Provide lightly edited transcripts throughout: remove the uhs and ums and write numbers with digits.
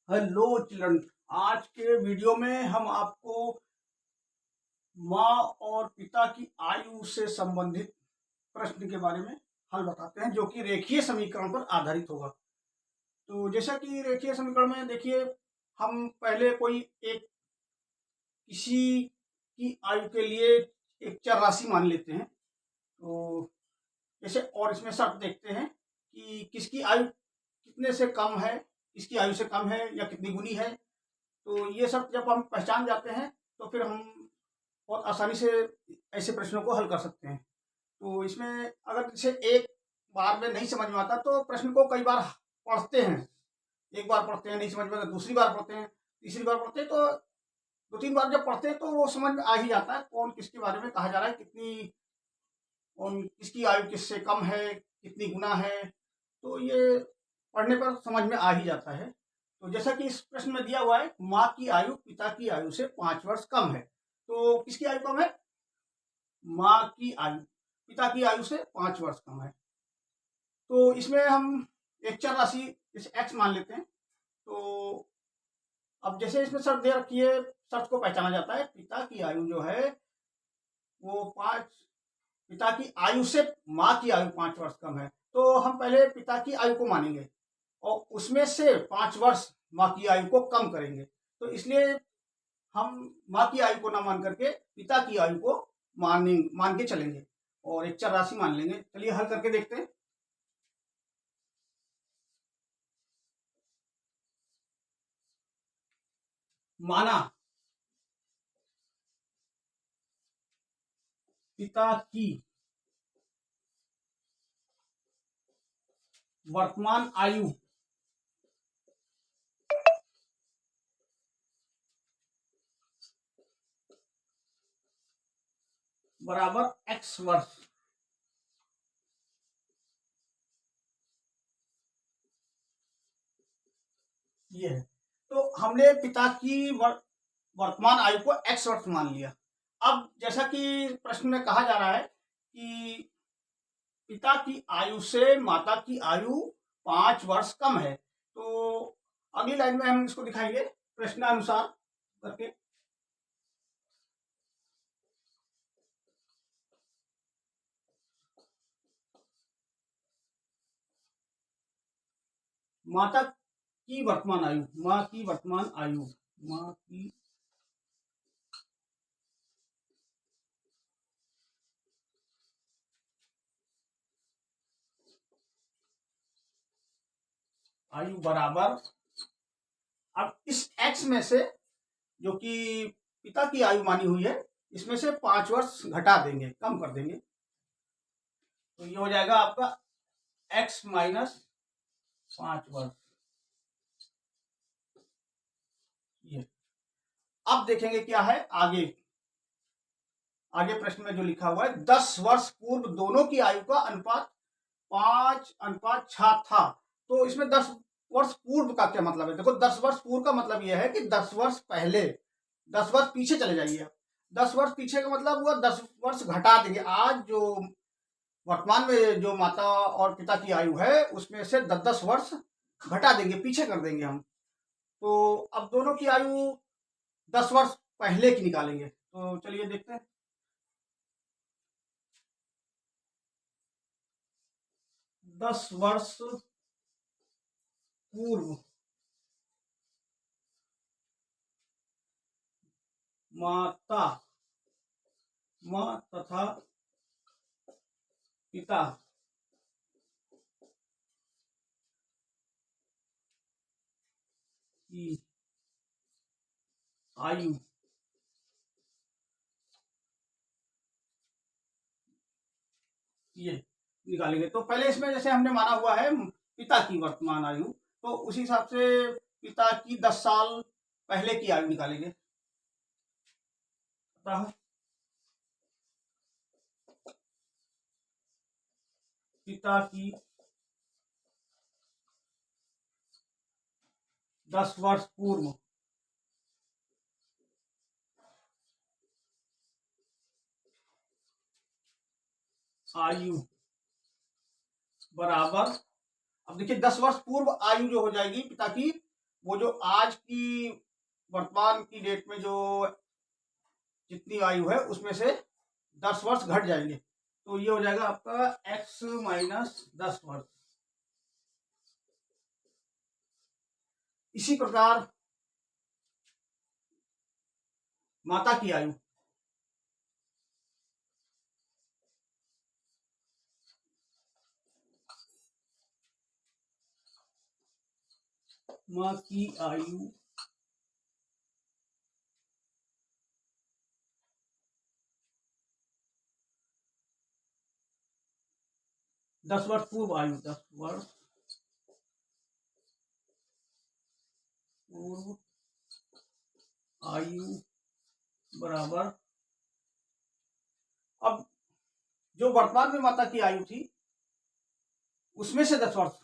Hello children. आज के video में हम आपको माँ और पिता की आयु से संबंधित प्रश्न के बारे में हल बताते हैं, जो कि रेखीय समीकरण पर आधारित होगा। तो जैसा कि रेखीय समीकरण में देखिए, हम पहले कोई एक किसी की आयु के लिए एक चर राशि मान लेते हैं। तो जैसे, और इसमें शर्त देखते हैं कि किसकी आयु कितने से कम है, किसकी आयु से कम है या कितनी गुनी है। तो ये सब जब हम पहचान जाते हैं तो फिर हम बहुत आसानी से ऐसे प्रश्नों को हल कर सकते हैं। तो इसमें अगर जैसे एक बार में नहीं समझ में आता तो प्रश्न को कई बार पढ़ते हैं। एक बार पढ़ते हैं, नहीं समझ में आता, दूसरी बार पढ़ते हैं, तीसरी बार पढ़ते हैं। तो दो तीन बार जब पढ़ते हैं तो वो समझ में आ ही जाता है कौन किसके बारे में कहा जा रहा है, कितनी कौन किसकी आयु किससे कम है, कितनी गुना है। तो ये पढ़ने पर समझ में आ ही जाता है। तो जैसा कि इस प्रश्न में दिया हुआ है, माँ की आयु पिता की आयु से 5 वर्ष कम है। तो किसकी आयु कम है? माँ की आयु पिता की आयु से 5 वर्ष कम है। तो इसमें हम एक चर राशि जैसे x मान लेते हैं। तो अब जैसे इसमें शर्त दे रखी है, शर्त को पहचाना जाता है। पिता की आयु जो है वो 5, पिता की आयु से माँ की आयु 5 वर्ष कम है। तो हम पहले पिता की आयु को मानेंगे और उसमें से 5 वर्ष माँ की आयु को कम करेंगे। तो इसलिए हम माँ की आयु को ना मान करके पिता की आयु को मान के चलेंगे और एक चर राशि मान लेंगे। चलिए हल करके देखते हैं। माना पिता की वर्तमान आयु बराबर x वर्ष। ये है। तो हमने पिता की वर्तमान आयु को x वर्ष मान लिया। अब जैसा कि प्रश्न में कहा जा रहा है कि पिता की आयु से माता की आयु 5 वर्ष कम है। तो अगली लाइन में हम इसको दिखाएंगे प्रश्नानुसार करके। माता की वर्तमान आयु, माँ की वर्तमान आयु, माँ की आयु बराबर, अब इस x में से जो कि पिता की आयु मानी हुई है, इसमें से 5 वर्ष घटा देंगे, कम कर देंगे। तो ये हो जाएगा आपका x माइनस 5 वर्ष। ये अब देखेंगे क्या है आगे। आगे प्रश्न में जो लिखा हुआ है, 10 वर्ष पूर्व दोनों की आयु का अनुपात 5:6 था। तो इसमें 10 वर्ष पूर्व का क्या मतलब है? देखो, 10 वर्ष पूर्व का मतलब यह है कि 10 वर्ष पहले, 10 वर्ष पीछे चले जाइए। 10 वर्ष पीछे का मतलब हुआ 10 वर्ष घटा देंगे। आज जो वर्तमान में जो माता और पिता की आयु है उसमें से 10-10 वर्ष घटा देंगे, पीछे कर देंगे हम। तो अब दोनों की आयु 10 वर्ष पहले की निकालेंगे। तो चलिए देखते हैं। 10 वर्ष पूर्व माता, माँ तथा पिता की आयु ये निकालेंगे। तो पहले इसमें जैसे हमने माना हुआ है पिता की वर्तमान आयु, तो उसी हिसाब से पिता की 10 साल पहले की आयु निकालेंगे। पिता की 10 वर्ष पूर्व आयु बराबर, अब देखिए 10 वर्ष पूर्व आयु जो हो जाएगी पिता की वो जो आज की वर्तमान की डेट में जो जितनी आयु है उसमें से 10 वर्ष घट जाएंगे, तो ये हो जाएगा आपका x माइनस 10 वर्ष। इसी प्रकार माता की आयु, माँ की आयु 10 वर्ष पूर्व आयु, 10 वर्ष पूर्व आयु बराबर, अब जो वर्तमान में माता की आयु थी उसमें से 10 वर्ष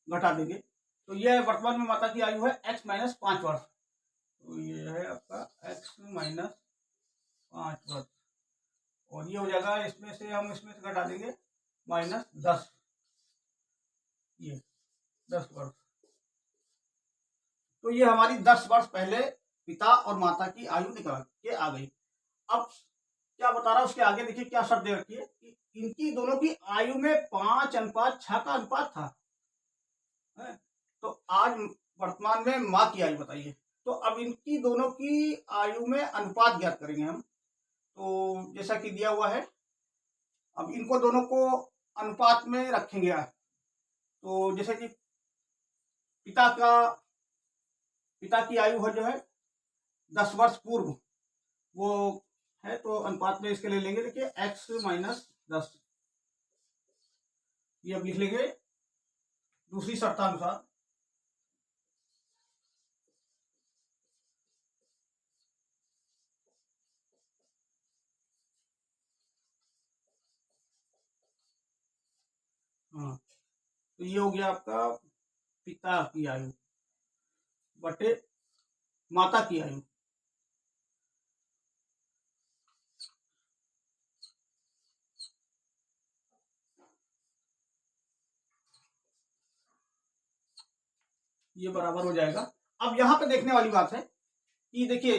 घटा देंगे, तो यह वर्तमान में माता की आयु है x माइनस 5 वर्ष, तो ये है आपका x माइनस 5 वर्ष, और ये हो जाएगा इसमें से हम इसमें से घटा देंगे माइनस 10, ये 10 वर्ष। तो ये हमारी 10 वर्ष पहले पिता और माता की आयु निकाल के आ गई। अब क्या बता रहा है उसके आगे, देखिए क्या शर्त दे रखी है कि इनकी दोनों की आयु में 5:6 का अनुपात था। तो आज वर्तमान में माँ की आयु बताइए, तो अब इनकी दोनों की आयु में अनुपात ज्ञात करेंगे हम। तो जैसा कि दिया हुआ है, अब इनको दोनों को अनुपात में रखेंगे। तो जैसे कि पिता की आयु है जो है 10 वर्ष पूर्व वो है, तो अनुपात में इसके ले लेंगे, देखिए x माइनस 10, ये अब लिख लेंगे दूसरी शर्तानुसार। हाँ, तो ये हो गया आपका पिता की आयु बटे माता की आयु। ये बराबर हो जाएगा। अब यहाँ पे देखने वाली बात है कि देखिए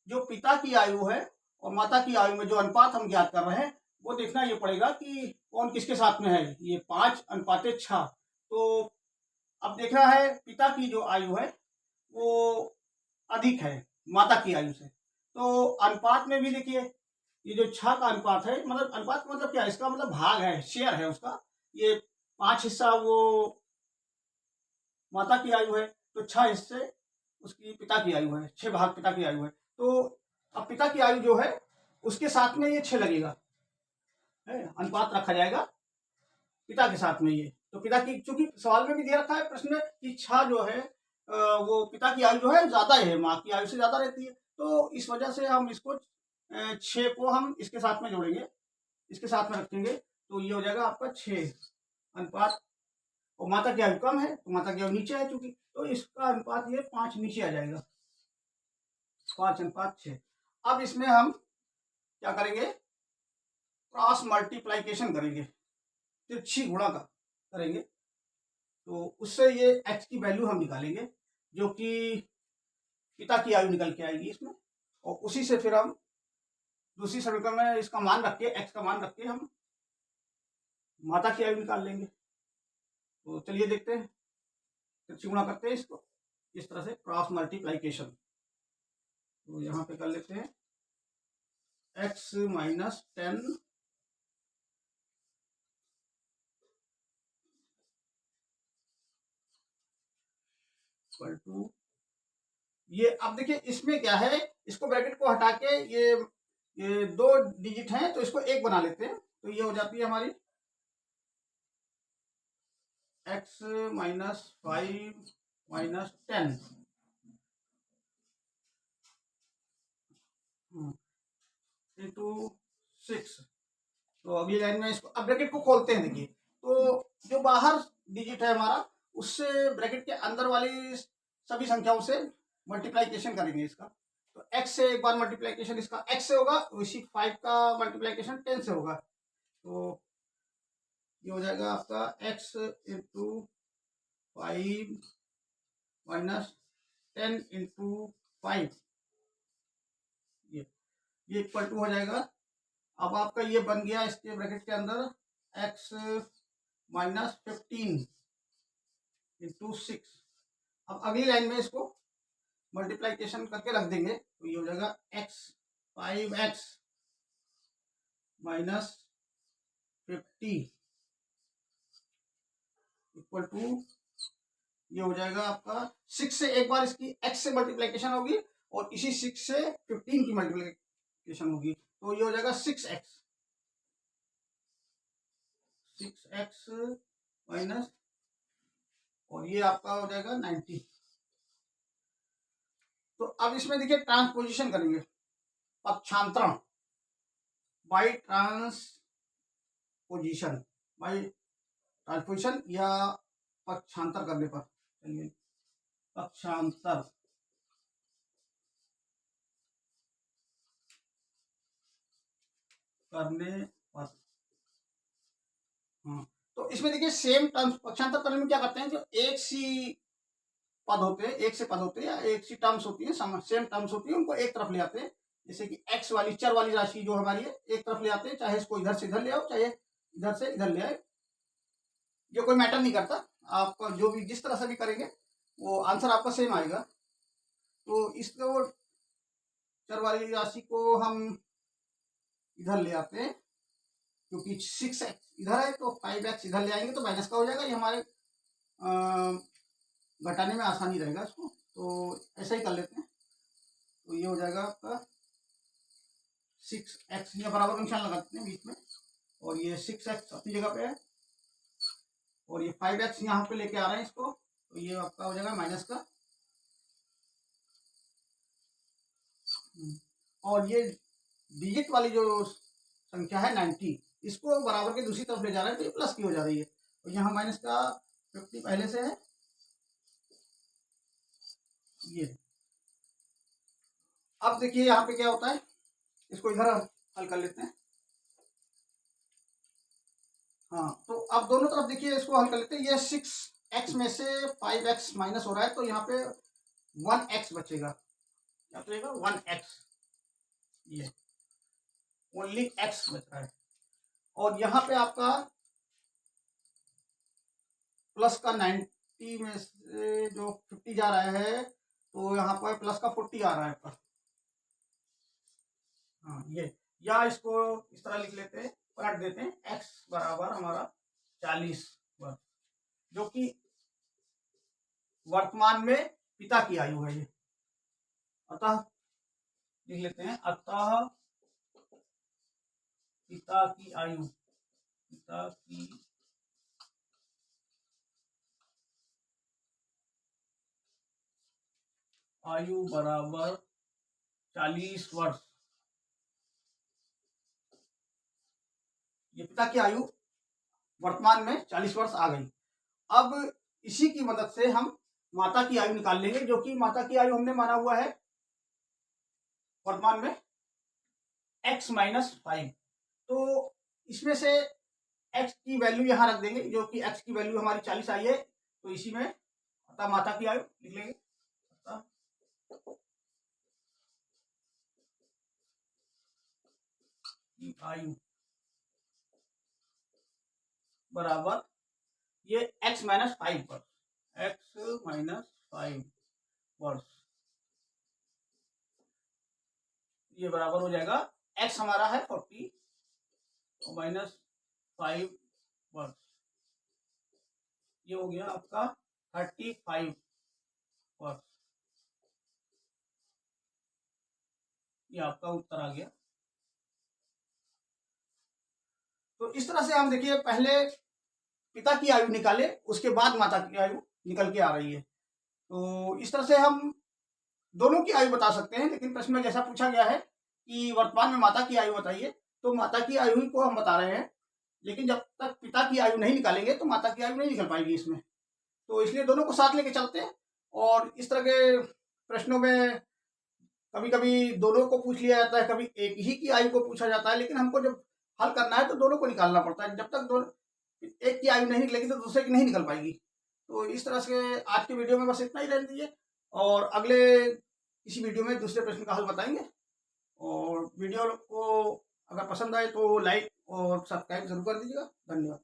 जो पिता की आयु है और माता की आयु में जो अनुपात हम ज्ञात कर रहे हैं वो देखना ये पड़ेगा कि कौन किसके साथ में है। ये 5:6, तो अब देखना है पिता की जो आयु है वो अधिक है माता की आयु से, तो अनुपात में भी देखिए ये जो 6 का अनुपात है, मतलब अनुपात का मतलब क्या है, इसका मतलब भाग है, शेयर है उसका। ये 5 हिस्सा वो माता की आयु है, तो 6 हिस्से उसकी पिता की आयु है, 6 भाग पिता की आयु है। तो अब पिता की आयु जो है उसके साथ में ये 6 लगेगा, अनुपात रखा जाएगा पिता के साथ में। ये तो पिता की, चूंकि सवाल में भी दिया रखा है प्रश्न में कि 6 जो है वो पिता की आयु जो है ज्यादा है, माँ की आयु से ज्यादा रहती है, तो इस वजह से हम इसको 6 को हम इसके साथ में जोड़ेंगे, इसके साथ में रखेंगे, तो ये हो जाएगा आपका 6 अनुपात, और माता की आयु कम है तो माता की आयु नीचे है चूंकि, तो इसका अनुपात ये 5 नीचे आ जाएगा, 5:6। अब इसमें हम क्या करेंगे, क्रॉस मल्टीप्लाइकेशन करेंगे, तिरछी गुणा का करेंगे, तो उससे ये x की वैल्यू हम निकालेंगे जो कि पिता की आयु निकल के आएगी इसमें, और उसी से फिर हम दूसरी समीकरण में इसका मान रख के, x का मान रख के हम माता की आयु निकाल लेंगे। तो चलिए देखते हैं, तिरछी गुणा करते हैं इसको इस तरह से, क्रॉस मल्टीप्लाइकेशन। तो यहाँ पे कर लेते हैं x माइनस 10 इक्वल टू ये, अब देखिए इसमें क्या है, इसको ब्रैकेट को हटा के ये 2 डिजिट हैं तो इसको 1 बना लेते हैं, तो ये हो जाती है हमारी x माइनस 5 माइनस 10 इंटू 6। तो अभी लाइन में इसको, अब ब्रैकेट को खोलते हैं, देखिए तो जो बाहर डिजिट है हमारा उससे ब्रैकेट के अंदर वाली सभी संख्याओं से मल्टीप्लाइकेशन करेंगे इसका, तो x से एक बार मल्टीप्लाइकेशन इसका x से होगा, उसी 5 का मल्टीप्लाइकेशन 10 से होगा, तो ये हो जाएगा आपका x इंटू 5 माइनस 10 इंटू 5 ये इक्वल टू हो जाएगा। अब आपका ये बन गया इसके ब्रैकेट के अंदर x माइनस 15 इंटू 6। अब अगली लाइन में इसको मल्टीप्लाइकेशन करके रख देंगे तो ये हो जाएगा x 5x minus 50 equal to ये हो जाएगा आपका 6 से एक बार इसकी x से मल्टीप्लिकेशन होगी और इसी 6 से 15 की मल्टीप्लिकेशन होगी तो ये हो जाएगा 6x माइनस और ये आपका हो जाएगा 90। तो अब इसमें देखिए ट्रांसपोजिशन करेंगे, पक्षांतरण बाय ट्रांसपोजिशन या पक्षांतर करने पर, चलिए पक्षांतर करने पर। हाँ तो इसमें देखिए सेम पक्षांतर करने में क्या करते हैं, जो एक सी पद होते हैं, एक से पद होते हैं या एक सी टर्म्स होती है, सेम टर्म्स होती है, उनको एक तरफ ले आते हैं। जैसे कि x वाली चर वाली राशि जो हमारी है एक तरफ ले आते हैं, चाहे इसको इधर से इधर ले आओ चाहे इधर से इधर ले आए, ये कोई मैटर नहीं करता। आप जो भी जिस तरह से भी करेंगे वो आंसर आपका सेम आएगा। तो इसको चर वाली राशि को हम इधर ले आते हैं क्योंकि 6x इधर है तो 5x इधर ले आएंगे तो माइनस का हो जाएगा, ये हमारे घटाने में आसानी रहेगा इसको। तो ऐसा ही कर लेते हैं तो ये हो जाएगा आपका 6x, ये बराबर निशान लगाते हैं बीच में और ये 6x अपनी जगह पे है और ये 5x यहाँ पे लेके आ रहे हैं इसको तो ये आपका हो जाएगा माइनस का। और ये डिजिट वाली जो संख्या है 90 इसको बराबर के दूसरी तरफ ले जा रहे हैं तो ये प्लस की हो जा रही है और यहाँ माइनस का 50 पहले से है। ये अब देखिए यहाँ पे क्या होता है, इसको इधर हल कर लेते हैं। हाँ तो अब दोनों तरफ देखिए इसको हल कर लेते हैं। ये 6x में से 5x माइनस हो रहा है तो यहाँ पे 1x बचेगा, क्या बचेगा 1x, ये ओनली x बच रहा है। और यहाँ पे आपका प्लस का 90 में से जो 50 जा रहा है तो यहाँ पर प्लस का 40 आ रहा है पर। हाँ ये या इसको इस तरह लिख लेते हैं, पलट देते हैं, x बराबर हमारा 40 वर्ष, जो कि वर्तमान में पिता की आयु है ये। अतः लिख लेते हैं, अतः पिता की आयु बराबर 40 वर्ष। ये पिता की आयु वर्तमान में 40 वर्ष आ गई। अब इसी की मदद से हम माता की आयु निकाल लेंगे, जो कि माता की आयु हमने माना हुआ है वर्तमान में x माइनस 5। तो इसमें से x की वैल्यू यहाँ रख देंगे, जो कि x की वैल्यू हमारी 40 आई है तो इसी में अतः माता की आयु लिख लेंगे, आयु बराबर ये x माइनस 5 वर्ष, x माइनस 5 वर्ष, ये बराबर हो जाएगा x हमारा है 40 तो माइनस 5 वर्ष, ये हो गया आपका 35 वर्ष। ये आपका उत्तर आ गया। तो इस तरह से हम देखिए पहले पिता की आयु निकाले, उसके बाद माता की आयु निकल के आ रही है। तो इस तरह से हम दोनों की आयु बता सकते हैं, लेकिन प्रश्न में जैसा पूछा गया है कि वर्तमान में माता की आयु बताइए, तो माता की आयु ही को हम बता रहे हैं, लेकिन जब तक पिता की आयु नहीं निकालेंगे तो माता की आयु नहीं निकल पाएगी इसमें। तो इसलिए दोनों को साथ लेके चलते हैं। और इस तरह के प्रश्नों में कभी कभी दोनों को पूछ लिया जाता है, कभी एक ही की आयु को पूछा जाता है, लेकिन हमको जब हल करना है तो दोनों को निकालना पड़ता है। जब तक दोनों एक की आयु नहीं निकलेगी तो दूसरे की नहीं निकल पाएगी। तो इस तरह से आज के वीडियो में बस इतना ही रहने दीजिए और अगले इसी वीडियो में दूसरे प्रश्न का हल बताएंगे। और वीडियो को अगर पसंद आए तो लाइक और सब्सक्राइब जरूर कर दीजिएगा। धन्यवाद।